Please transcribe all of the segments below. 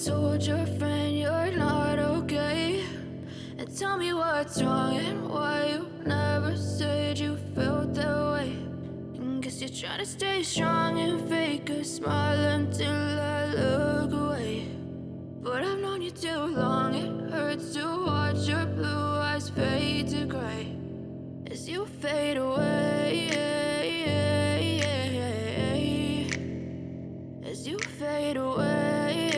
told your friend you're not okay? And tell me what's wrong and why you never said you felt that way. And guess you're trying to stay strong and fake a smile until I look away. But I've known you too long, it hurts to watch your blue eyes fade to gray as you fade away. As you fade away.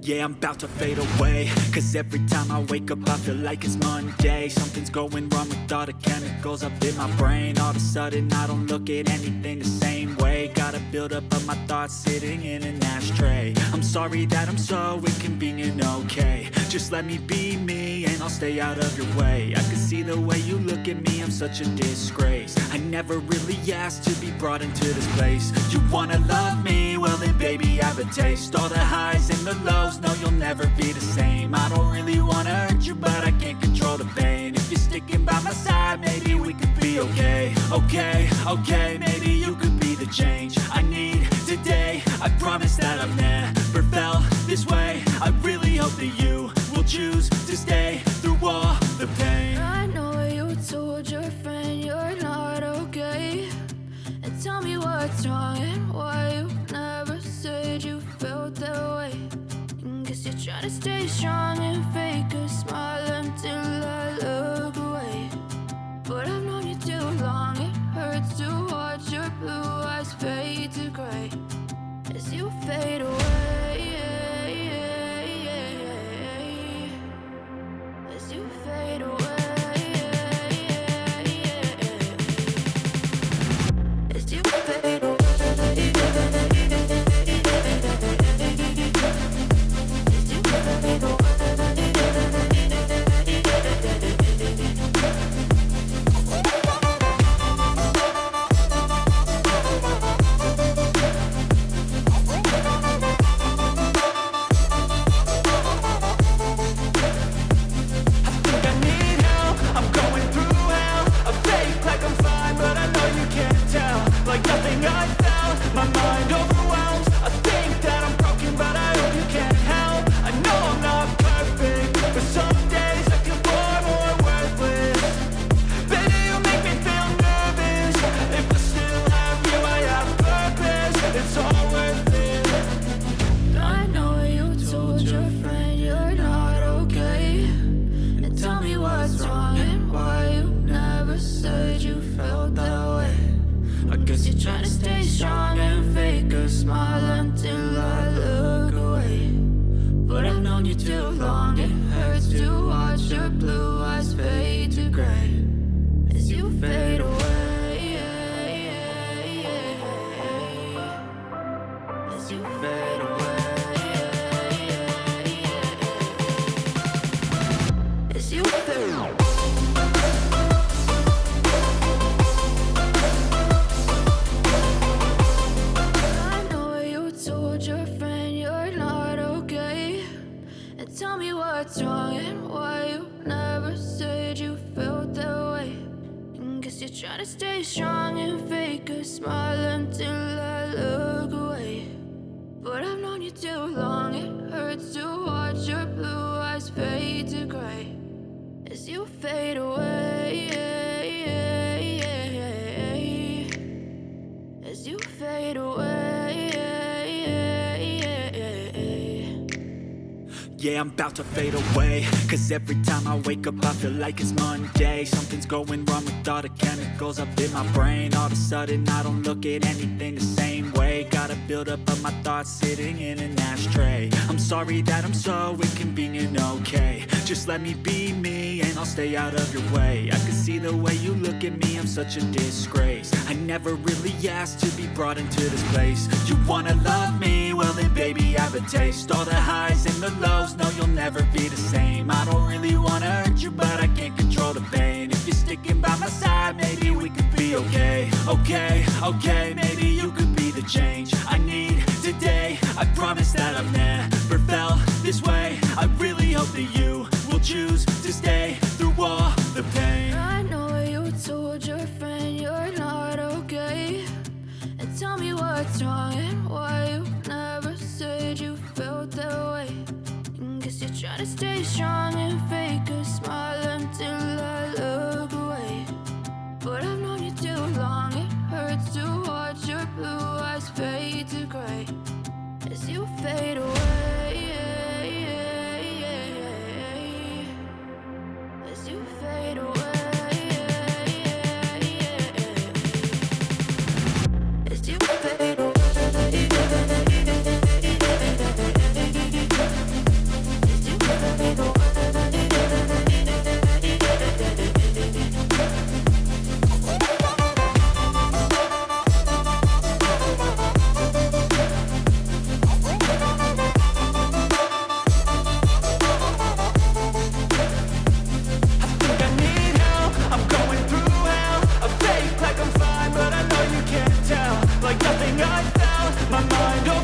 Yeah, I'm about to fade away, cause every time I wake up I feel like it's Monday. Something's going wrong with all the chemicals up in my brain. All of a sudden I don't look at anything the same way. Got a build up of my thoughts sitting in an ashtray. I'm sorry that I'm so inconvenient, okay? Just let me be me and I'll stay out of your way. I can see the way you look at me, I'm such a disgrace. I never really asked to be brought into this place. You wanna love me? Well then baby I have a taste. All the highs and the lows, no you'll never be the same. I don't really wanna hurt you but I can't control the pain. If you're sticking by my side maybe we could be okay. Okay, maybe you could be the change I need today. I promise that I've never felt this way. I really hope that you will choose to stay through all the pain. I know you told your friend you're not okay. And tell me what's wrong and why you never said you felt that way. And guess you're trying to stay strong and fake a smile until I look away. But I've known you too long, it hurts to watch your blue eyes fade to gray as you fade away. As you fade away. As you fade away. Try to stay strong and fake a smile until I look away. But I've known you too long, it hurts to watch your blue eyes fade to gray as you fade away. As you fade away. Yeah, I'm about to fade away, cause every time I wake up I feel like it's Monday. Something's going wrong with all the chemicals up in my brain. All of a sudden I don't look at anything the same way. Got a build up of my thoughts sitting in an ashtray. I'm sorry that I'm so inconvenient, okay? Just let me be me and I'll stay out of your way. I can see the way you look at me, I'm such a disgrace. I never really asked to be brought into this place. You wanna love me? Well then baby I have a taste. All the highs and the lows, no you'll never be the same. I don't really wanna hurt you but I can't control the pain. If you're sticking by my side maybe we could be okay. Okay, maybe you could be the change I need today. I promise that I've never felt this way. I really hope that you will choose to stay through all the pain. I know you told your friend you're not okay. And tell me what's wrong and why to stay strong and fake a smile until I look away. But I've known you too long, it hurts to watch your blue eyes fade to gray as you fade away. As you fade away. As you fade away. Like nothing I found, my mind